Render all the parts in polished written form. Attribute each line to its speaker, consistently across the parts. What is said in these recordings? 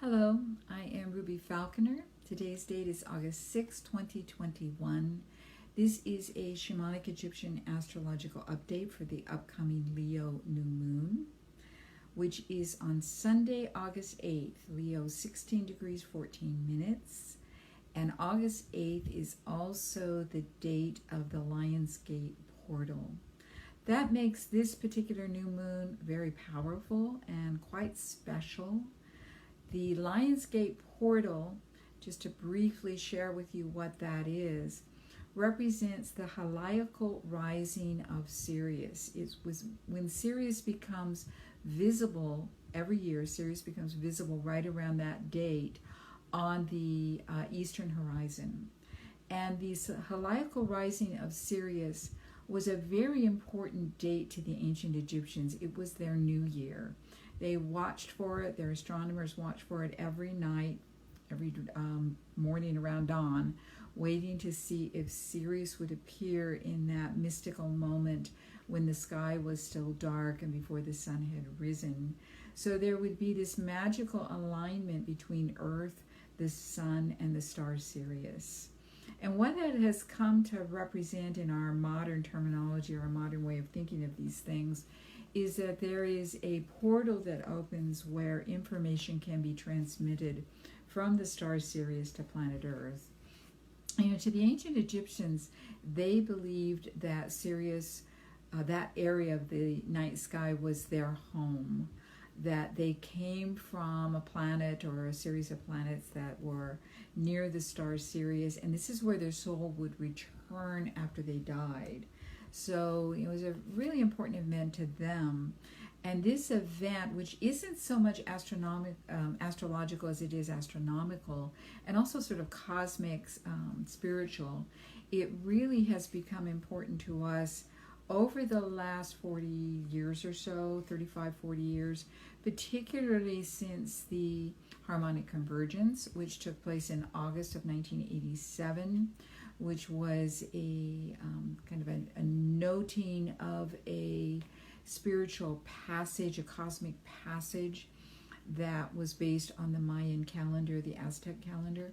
Speaker 1: Hello, I am Ruby Falconer. Today's date is August 6, 2021. This is a Shamanic Egyptian Astrological update for the upcoming Leo new moon, which is on Sunday, August 8th, Leo 16 degrees 14 minutes. And August 8th is also the date of the Lionsgate portal. That makes this particular new moon very powerful and quite special. The Lionsgate portal, just to briefly share with you what that is, represents the heliacal rising of Sirius. It was when Sirius becomes visible every year. Sirius becomes visible right around that date on the eastern horizon. And the heliacal rising of Sirius was a very important date to the ancient Egyptians. It was their new year. They watched for it. Their astronomers watched for it every night, every morning around dawn, waiting to see if Sirius would appear in that mystical moment when the sky was still dark and before the sun had risen. So there would be this magical alignment between Earth, the sun, and the star Sirius. And what that has come to represent in our modern terminology, or our modern way of thinking of these things, is that there is a portal that opens where information can be transmitted from the star Sirius to planet Earth. To the ancient Egyptians, they believed that Sirius, that area of the night sky, was their home, that they came from a planet or a series of planets that were near the star Sirius, and this is where their soul would return after they died. So it was a really important event to them. And this event, which isn't so much astrological as it is astronomical, and also sort of cosmic, spiritual, it really has become important to us over the last 40 years or so, 35, 40 years, particularly since the harmonic convergence, which took place in August of 1987, which was a kind of a noting of a spiritual passage, a cosmic passage that was based on the Mayan calendar, the Aztec calendar.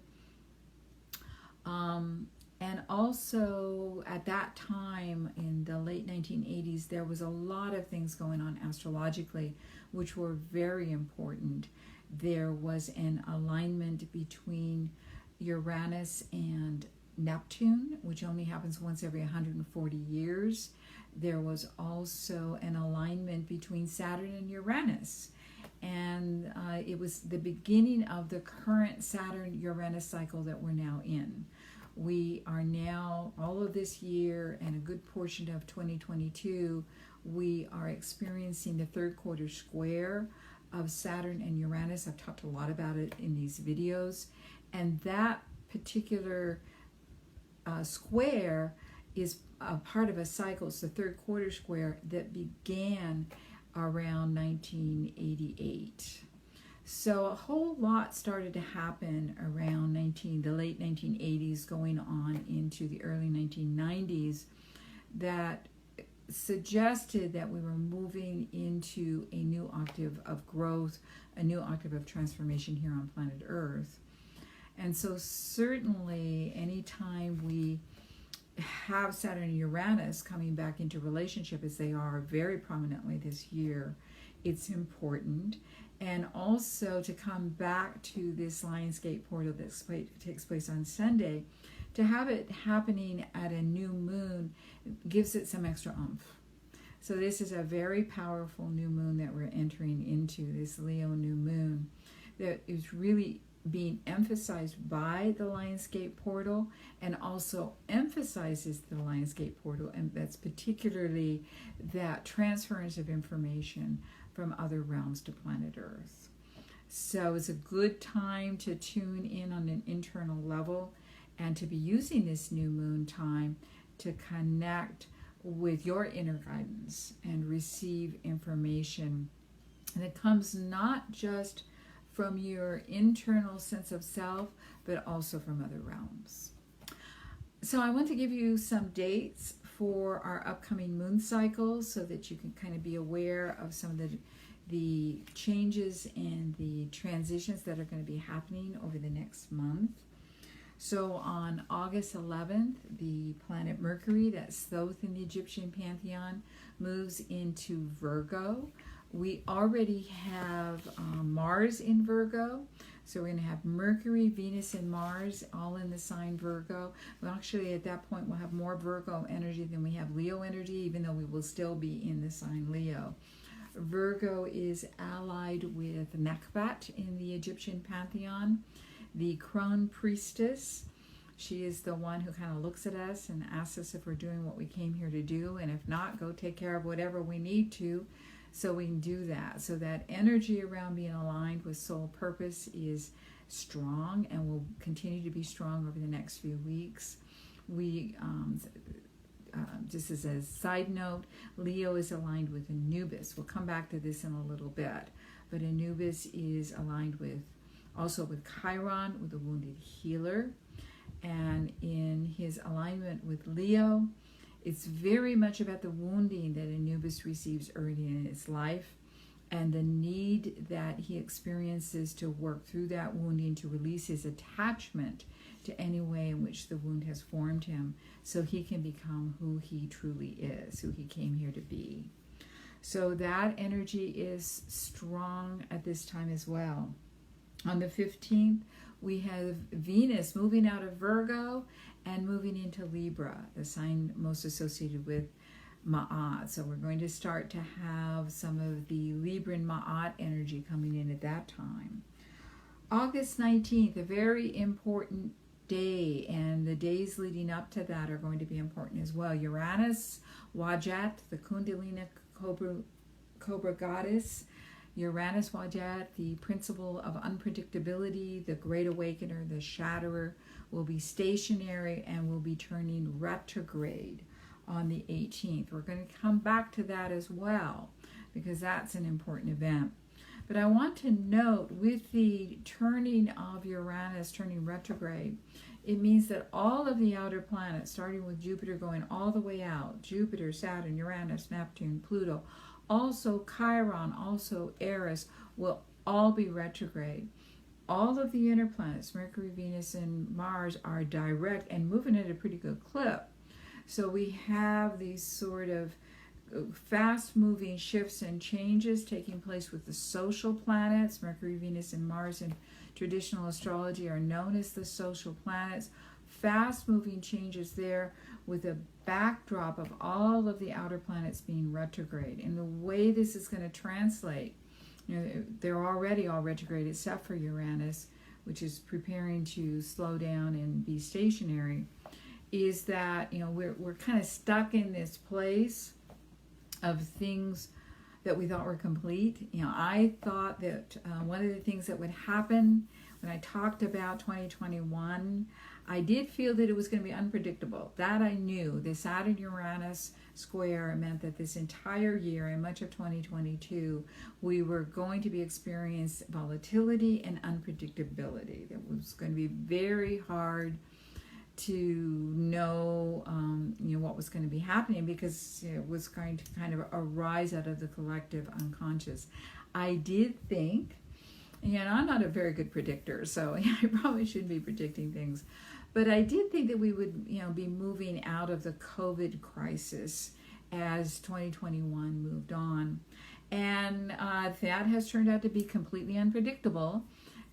Speaker 1: And also at that time, in the late 1980s, there was a lot of things going on astrologically, which were very important. There was an alignment between Uranus and Neptune, which only happens once every 140 years. There was also an alignment between Saturn and Uranus. And it was the beginning of the current Saturn-Uranus cycle that we're now in. We are now, all of this year and a good portion of 2022, we are experiencing the third quarter square of Saturn and Uranus. I've talked a lot about it in these videos. And that particular square is a part of a cycle. It's the third quarter square that began around 1988. So a whole lot started to happen around the late 1980s going on into the early 1990s that suggested that we were moving into a new octave of growth, a new octave of transformation here on planet Earth. And so certainly anytime we have Saturn and Uranus coming back into relationship, as they are very prominently this year, it's important. And also to come back to this Lionsgate portal that takes place on Sunday, to have it happening at a new moon gives it some extra oomph. So this is a very powerful new moon that we're entering into, this Leo new moon, that is really being emphasized by the Lionsgate portal, and also emphasizes the Lionsgate portal, and that's particularly that transference of information from other realms to planet Earth. So it's a good time to tune in on an internal level and to be using this new moon time to connect with your inner guidance and receive information. And it comes not just from your internal sense of self, but also from other realms. So I want to give you some dates for our upcoming moon cycles so that you can kind of be aware of some of the the changes and the transitions that are going to be happening over the next month. So on August 11th, the planet Mercury, that's Thoth in the Egyptian pantheon, moves into Virgo. We already have Mars in Virgo. So we're going to have Mercury, Venus, and Mars all in the sign Virgo. Well, actually, at that point, we'll have more Virgo energy than we have Leo energy, even though we will still be in the sign Leo. Virgo is allied with Nekbat in the Egyptian pantheon, the crone priestess. She is the one who kind of looks at us and asks us if we're doing what we came here to do, and if not, go take care of whatever we need to so we can do that. So that energy around being aligned with soul purpose is strong and will continue to be strong over the next few weeks. We just as a side note, Leo is aligned with Anubis. We'll come back to this in a little bit. But Anubis is aligned with also with Chiron, with the wounded healer. And in his alignment with Leo, it's very much about the wounding that Anubis receives early in his life and the need that he experiences to work through that wounding to release his attachment to any way in which the wound has formed him so he can become who he truly is, who he came here to be. So that energy is strong at this time as well. On the 15th, we have Venus moving out of Virgo and moving into Libra, the sign most associated with Ma'at. So we're going to start to have some of the Libran Ma'at energy coming in at that time. August 19th, a very important day, and the days leading up to that are going to be important as well. Uranus, Wadjet, the Kundalini Cobra goddess. Uranus, Wadjet, the principle of unpredictability, the great awakener, the shatterer, will be stationary and will be turning retrograde on the 18th. We're going to come back to that as well because that's an important event. But I want to note, with the turning of Uranus turning retrograde, it means that all of the outer planets, starting with Jupiter going all the way out, Jupiter, Saturn, Uranus, Neptune, Pluto, also Chiron, also Eris, will all be retrograde. All of the inner planets, Mercury, Venus, and Mars, are direct and moving at a pretty good clip. So we have these sort of fast-moving shifts and changes taking place with the social planets. Mercury, Venus, and Mars in traditional astrology are known as the social planets. Fast-moving changes there with a backdrop of all of the outer planets being retrograde. And the way this is going to translate, they're already all retrograde except for Uranus, which is preparing to slow down and be stationary, is that we're kind of stuck in this place of things that we thought were complete. I thought that one of the things that would happen when I talked about 2021, I did feel that it was going to be unpredictable. That I knew. The Saturn-Uranus square meant that this entire year and much of 2022, we were going to be experiencing volatility and unpredictability. That was going to be very hard to know, what was going to be happening because it was going to kind of arise out of the collective unconscious. I did think, I'm not a very good predictor, so I probably shouldn't be predicting things, but I did think that we would, be moving out of the COVID crisis as 2021 moved on, and that has turned out to be completely unpredictable.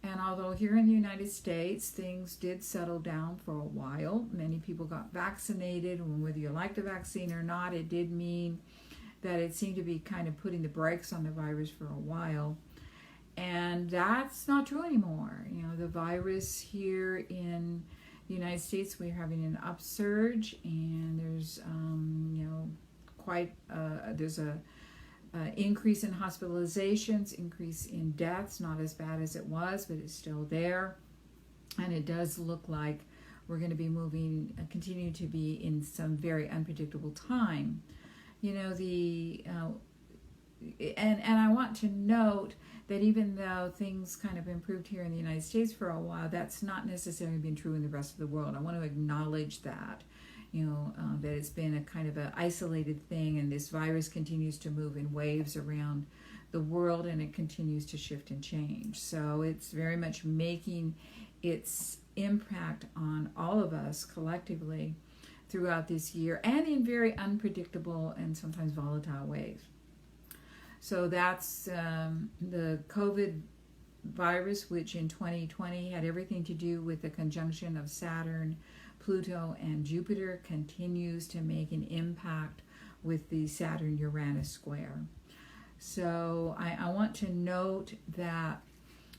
Speaker 1: And although here in the United States, things did settle down for a while, many people got vaccinated, and whether you like the vaccine or not, it did mean that it seemed to be kind of putting the brakes on the virus for a while. And that's not true anymore. The virus here in the United States, we're having an upsurge, and there's, there's a increase in hospitalizations, increase in deaths, not as bad as it was, but it's still there. And it does look like we're going to be continue to be in some very unpredictable time. And I want to note that even though things kind of improved here in the United States for a while, that's not necessarily been true in the rest of the world. I want to acknowledge that. That it's been a kind of an isolated thing, and this virus continues to move in waves around the world, and it continues to shift and change. So it's very much making its impact on all of us collectively throughout this year, and in very unpredictable and sometimes volatile ways. So that's the COVID virus, which in 2020 had everything to do with the conjunction of Saturn, Pluto, and Jupiter, continues to make an impact with the Saturn-Uranus square. So I want to note that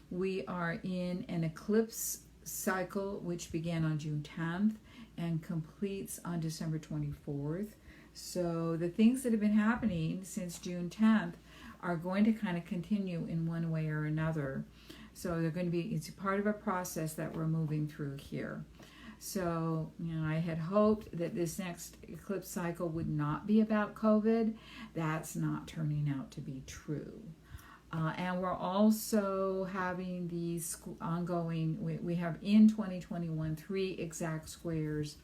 Speaker 1: we are in an eclipse cycle which began on June 10th and completes on December 24th. So the things that have been happening since June 10th are going to kind of continue in one way or another. So they're going to be, it's part of a process that we're moving through here. So, I had hoped that this next eclipse cycle would not be about COVID. That's not turning out to be true. And we're also having these ongoing, we have in 2021 3 exact squares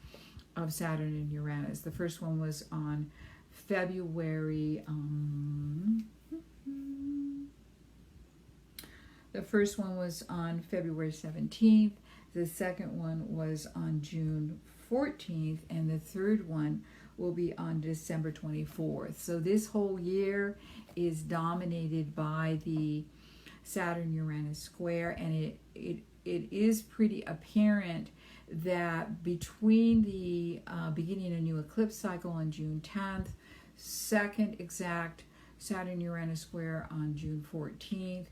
Speaker 1: of Saturn and Uranus. The first one was on February, the first one was on February 17th. The second one was on June 14th, and the third one will be on December 24th. So this whole year is dominated by the Saturn-Uranus square, and it is pretty apparent that between the beginning of a new eclipse cycle on June 10th, second exact Saturn-Uranus square on June 14th,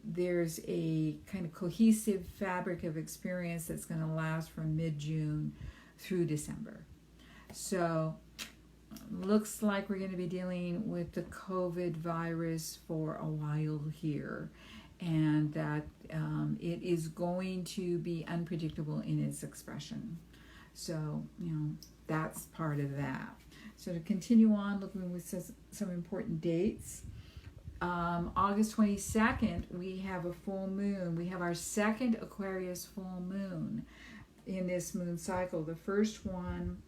Speaker 1: there's a kind of cohesive fabric of experience that's going to last from mid-June through December. So looks like we're going to be dealing with the COVID virus for a while here, and that it is going to be unpredictable in its expression. So, that's part of that. So to continue on looking with some important dates, August 22nd, we have a full moon. We have our second Aquarius full moon in this moon cycle. The first one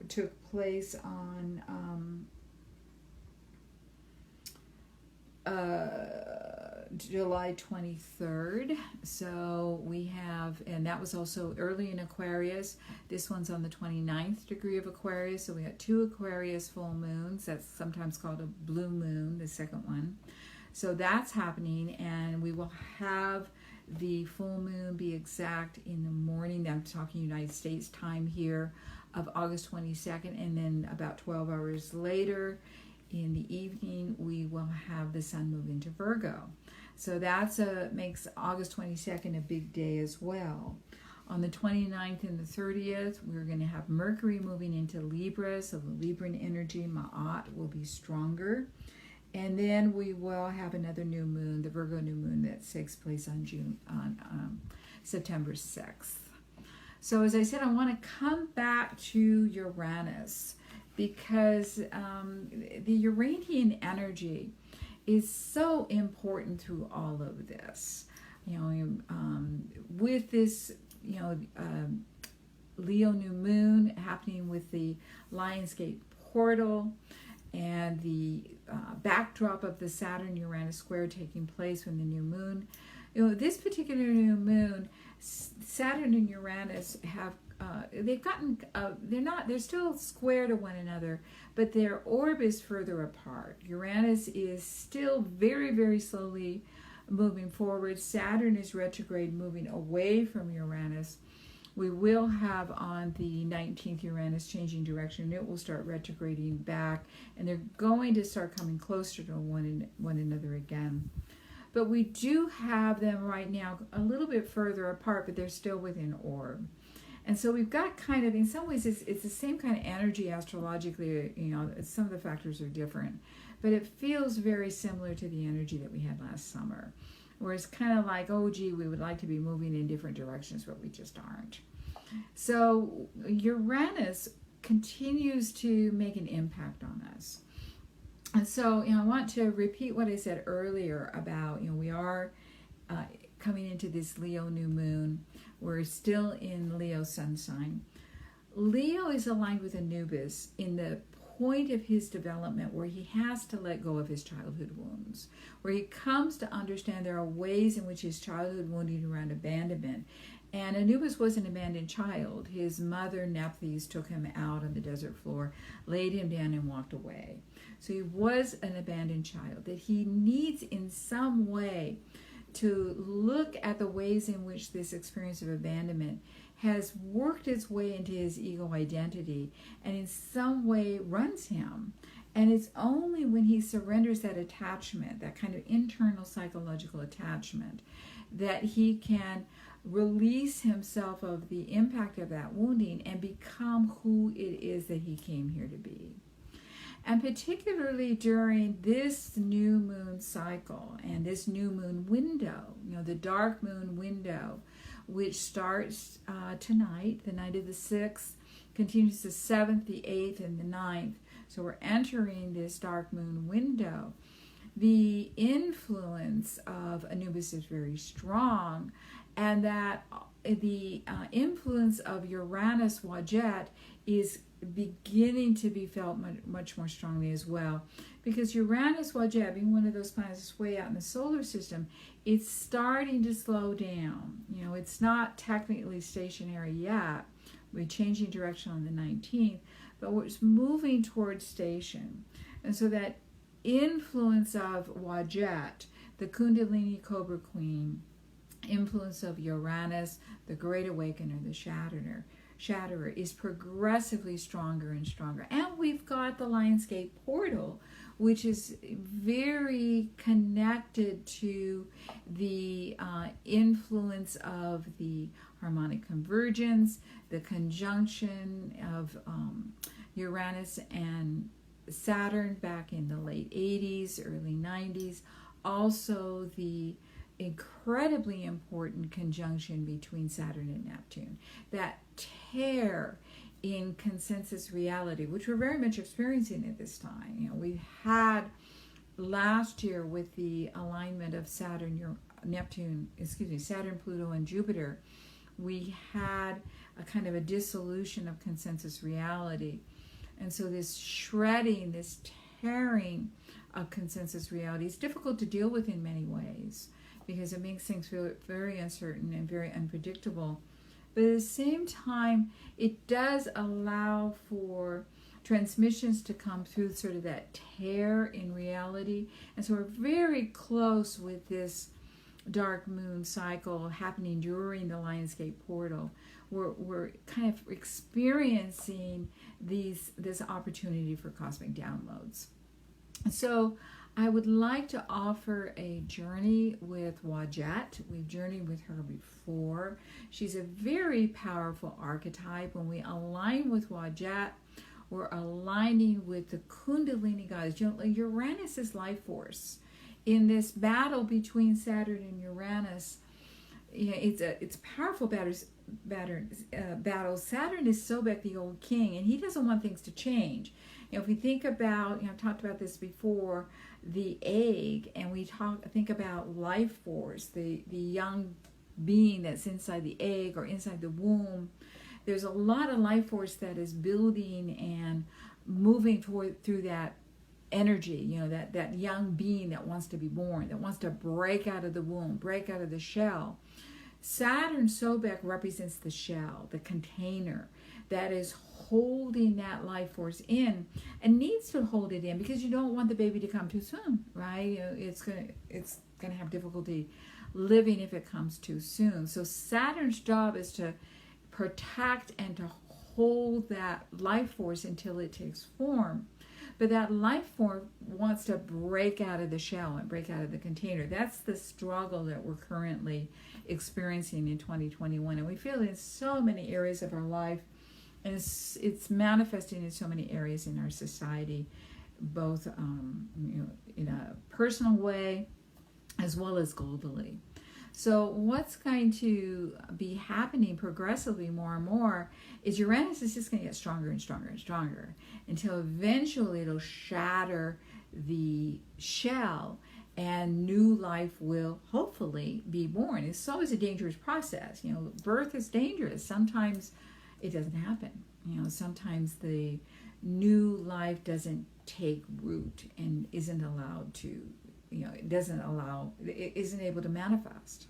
Speaker 1: took place on July 23rd. So we have, and that was also early in Aquarius. This one's on the 29th degree of Aquarius. So we got 2 Aquarius full moons. That's sometimes called a blue moon, the second one. So that's happening, and we will have the full moon be exact in the morning. I'm talking United States time here of August 22nd, and then about 12 hours later in the evening, we will have the sun move into Virgo. So that's makes August 22nd a big day as well. On the 29th and the 30th, we're going to have Mercury moving into Libra, so the Libran energy, Ma'at, will be stronger. And then we will have another new moon, the Virgo new moon, that takes place on September 6th. So as I said, I want to come back to Uranus, because the Uranian energy is so important through all of this. With this, Leo new moon happening with the Lionsgate portal, and the backdrop of the Saturn-Uranus square taking place when the new moon, this particular new moon, Saturn and Uranus have, they're still square to one another, but their orb is further apart. Uranus is still very, very slowly moving forward. Saturn is retrograde, moving away from Uranus. We will have on the 19th Uranus changing direction. It will start retrograding back, and they're going to start coming closer to one another again. But we do have them right now a little bit further apart, but they're still within orb. And so we've got kind of, in some ways, it's the same kind of energy astrologically. Some of the factors are different, but it feels very similar to the energy that we had last summer, where it's kind of like, oh, gee, we would like to be moving in different directions, but we just aren't. So Uranus continues to make an impact on us. And so, I want to repeat what I said earlier about, we are coming into this Leo new moon. We're still in Leo sun sign. Leo is aligned with Anubis in the point of his development where he has to let go of his childhood wounds, where he comes to understand there are ways in which his childhood wounding around abandonment. And Anubis was an abandoned child. His mother, Nephthys, took him out on the desert floor, laid him down, and walked away. So he was an abandoned child, that he needs in some way to look at the ways in which this experience of abandonment has worked its way into his ego identity and in some way runs him. And it's only when he surrenders that attachment, that kind of internal psychological attachment, that he can release himself of the impact of that wounding and become who it is that he came here to be. And particularly during this new moon cycle and this new moon window, the dark moon window, which starts tonight, the night of the 6th, continues the 7th, the 8th, and the 9th. So we're entering this dark moon window. The influence of Anubis is very strong, and that the influence of Uranus Wadjet is beginning to be felt much more strongly as well, because Uranus Wadjet, being one of those planets that's way out in the solar system, it's starting to slow down. It's not technically stationary yet. We're changing direction on the 19th, but it's moving towards station. And so that influence of Wadjet, the Kundalini Cobra Queen, influence of Uranus, the Great Awakener, the Shatterer, is progressively stronger and stronger. And we've got the Lionsgate portal, which is very connected to the influence of the harmonic convergence, the conjunction of Uranus and Saturn back in the late 80s, early 90s. Also the incredibly important conjunction between Saturn and Neptune. That tear in consensus reality, which we're very much experiencing at this time. We had last year with the alignment of Saturn, Pluto, and Jupiter, we had a kind of a dissolution of consensus reality. And so this shredding, this tearing of consensus reality is difficult to deal with in many ways, because it makes things feel very uncertain and very unpredictable. But at the same time, it does allow for transmissions to come through sort of that tear in reality. And so we're very close with this dark moon cycle happening during the Lionsgate portal. We're kind of experiencing this opportunity for cosmic downloads. So I would like to offer a journey with Wadjet. We've journeyed with her before. She's a very powerful archetype. When we align with Wadjet, we're aligning with the Kundalini goddess. Uranus is life force. In this battle between Saturn and Uranus, it's a powerful battle. Saturn is Sobek, the old king, and he doesn't want things to change. If we think about, I've talked about this before, the egg, and we think about life force, the young being that's inside the egg or inside the womb. There's a lot of life force that is building and moving through that energy, that young being that wants to be born, that wants to break out of the womb, break out of the shell. Saturn Sobek represents the shell, the container that is holding that life force in, and needs to hold it in, because you don't want the baby to come too soon, right? It's gonna have difficulty living if it comes too soon. So Saturn's job is to protect and to hold that life force until it takes form. But that life form wants to break out of the shell and break out of the container. That's the struggle that we're currently experiencing in 2021. And we feel it in so many areas of our life. And it's manifesting in so many areas in our society, both in a personal way as well as globally. So what's going to be happening progressively more and more is Uranus is just going to get stronger and stronger and stronger until eventually it'll shatter the shell and new life will hopefully be born. It's always a dangerous process. Birth is dangerous. Sometimes it doesn't happen. Sometimes the new life doesn't take root and isn't allowed to, it isn't able to manifest.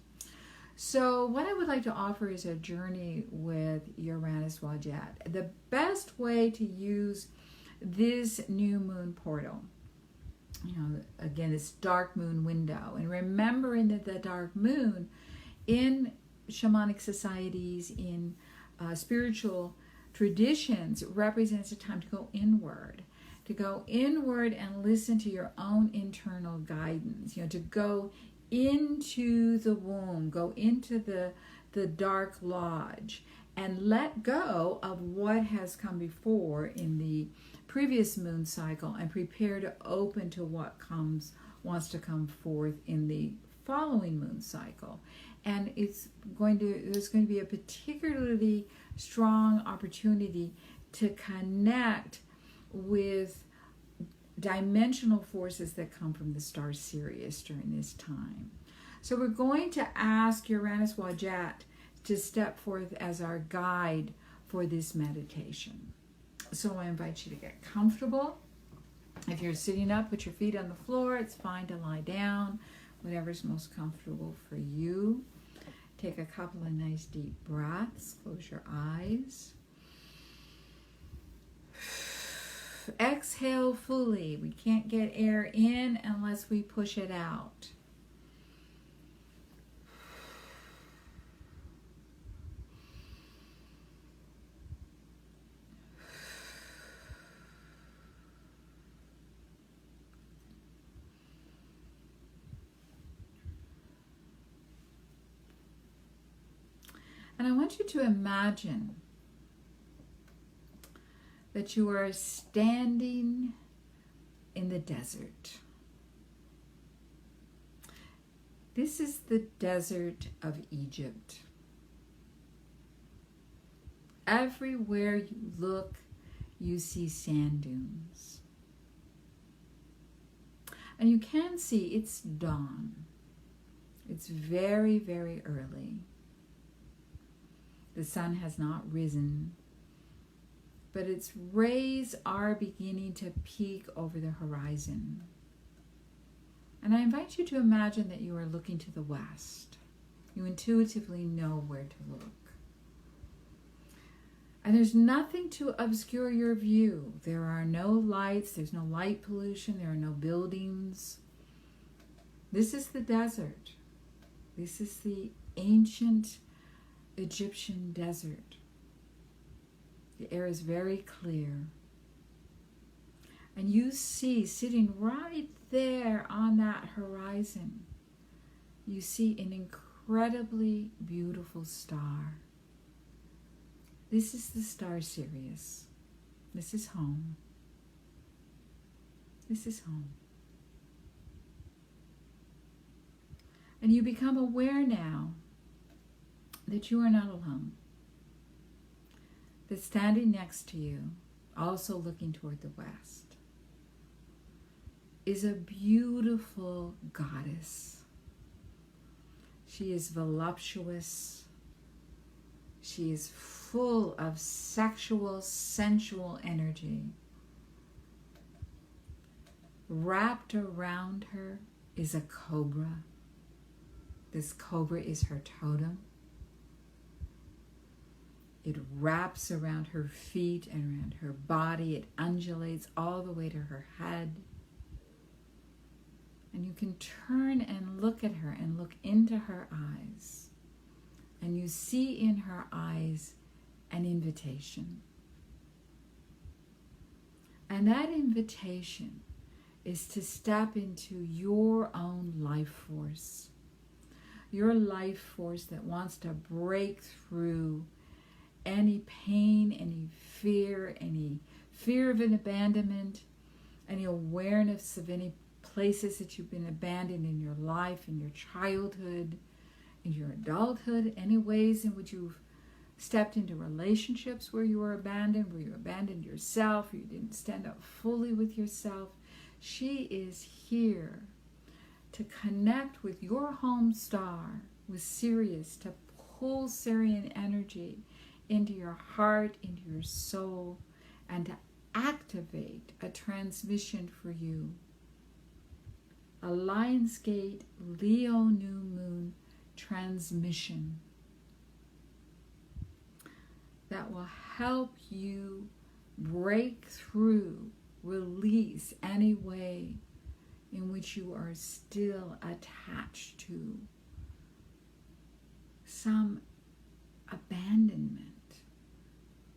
Speaker 1: So what I would like to offer is a journey with Uranus Wadjet. The best way to use this new moon portal, again, this dark moon window, and remembering that the dark moon in shamanic societies, in spiritual traditions, represents a time to go inward and listen to your own internal guidance, to go into the womb, go into the dark lodge, and let go of what has come before in the previous moon cycle, and prepare to open to what wants to come forth in the following moon cycle. And there's going to be a particularly strong opportunity to connect with dimensional forces that come from the star Sirius during this time. So we're going to ask Uranus Wadjet to step forth as our guide for this meditation. So I invite you to get comfortable. If you're sitting up, put your feet on the floor. It's fine to lie down, whatever's most comfortable for you. Take a couple of nice deep breaths. Close your eyes. Exhale fully. We can't get air in unless we push it out. And I want you to imagine that you are standing in the desert. This is the desert of Egypt. Everywhere you look, you see sand dunes. And you can see it's dawn. It's very, very early. The sun has not risen, but its rays are beginning to peek over the horizon. And I invite you to imagine that you are looking to the west. You intuitively know where to look. And there's nothing to obscure your view. There are no lights, there's no light pollution, there are no buildings. This is the desert. This is the ancient Egyptian desert. The air is very clear. And you see, sitting right there on that horizon, you see an incredibly beautiful star. This is the star Sirius. This is home. This is home. And you become aware now that you are not alone. That standing next to you, also looking toward the west, is a beautiful goddess. She is voluptuous. She is full of sexual, sensual energy. Wrapped around her is a cobra. This cobra is her totem. It wraps around her feet and around her body. It undulates all the way to her head. And you can turn and look at her and look into her eyes. And you see in her eyes an invitation. And that invitation is to step into your own life force. Your life force that wants to break through any pain, any fear of an abandonment, any awareness of any places that you've been abandoned in your life, in your childhood, in your adulthood, any ways in which you've stepped into relationships where you were abandoned, where you abandoned yourself, or you didn't stand up fully with yourself. She is here to connect with your home star, with Sirius, to pull Sirian energy into your heart, into your soul, and to activate a transmission for you. A Lionsgate Leo New Moon transmission that will help you break through, release any way in which you are still attached to some abandonment,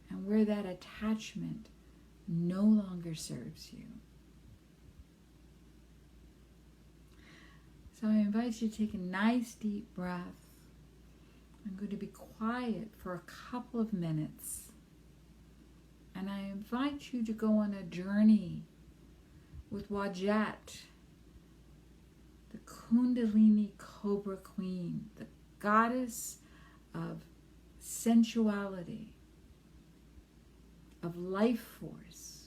Speaker 1: and where that attachment no longer serves you. So I invite you to take a nice deep breath. I'm going to be quiet for a couple of minutes, and I invite you to go on a journey with Wadjet, the Kundalini Cobra Queen, the goddess of sensuality, of life force,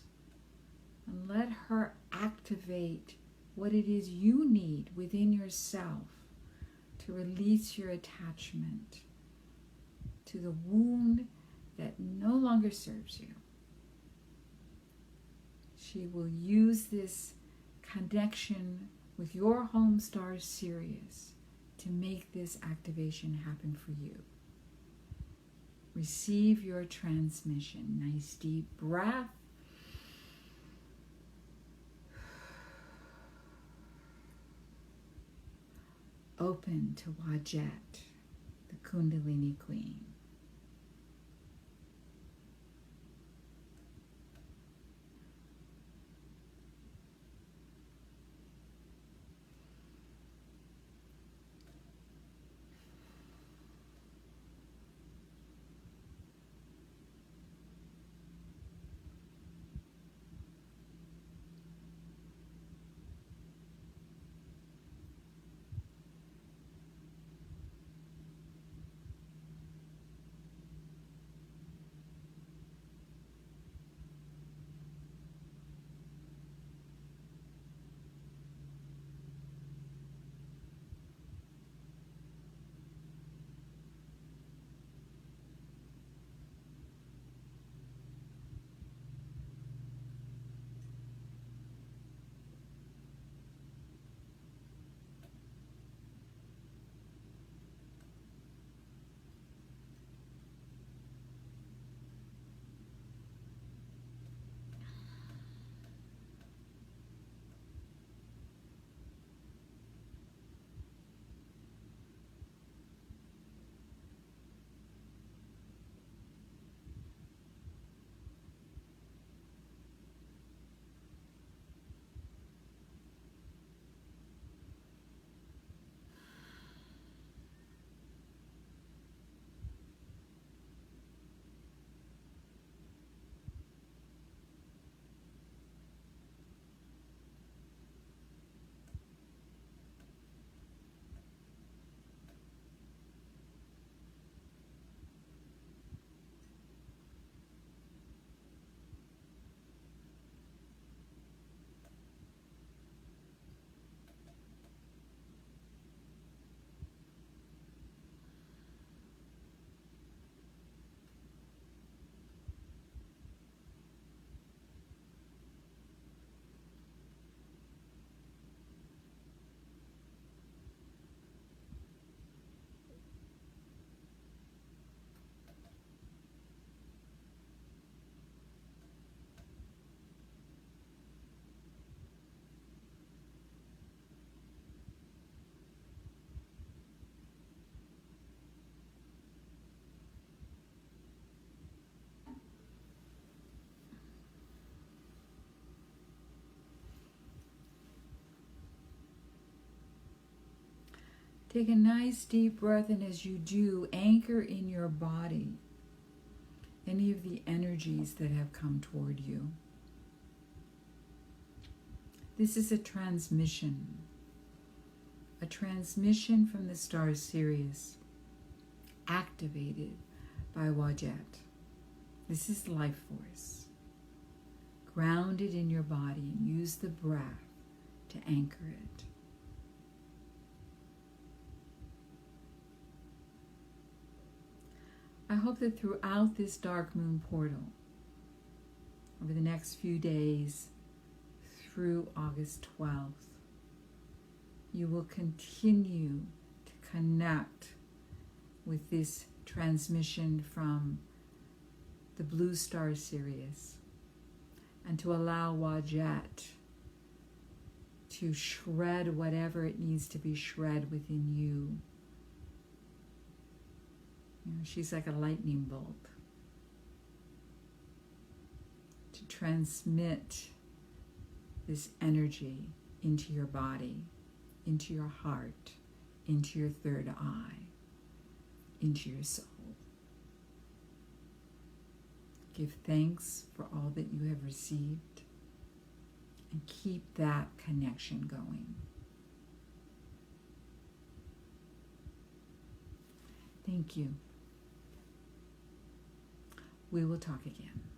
Speaker 1: and let her activate what it is you need within yourself to release your attachment to the wound that no longer serves you. She will use this connection with your home star Sirius to make this activation happen for you. Receive your transmission. Nice deep breath. Open to Wadjet, the Kundalini Queen. Take a nice deep breath, and as you do, anchor in your body any of the energies that have come toward you. This is a transmission from the star Sirius, activated by Wadjet. This is life force. Ground it in your body and use the breath to anchor it. I hope that throughout this dark moon portal, over the next few days through August 12th, you will continue to connect with this transmission from the blue star Sirius, and to allow Wadjet to shred whatever it needs to be shred within you. You know, she's like a lightning bolt to transmit this energy into your body, into your heart, into your third eye, into your soul. Give thanks for all that you have received and keep that connection going. Thank you. We will talk again.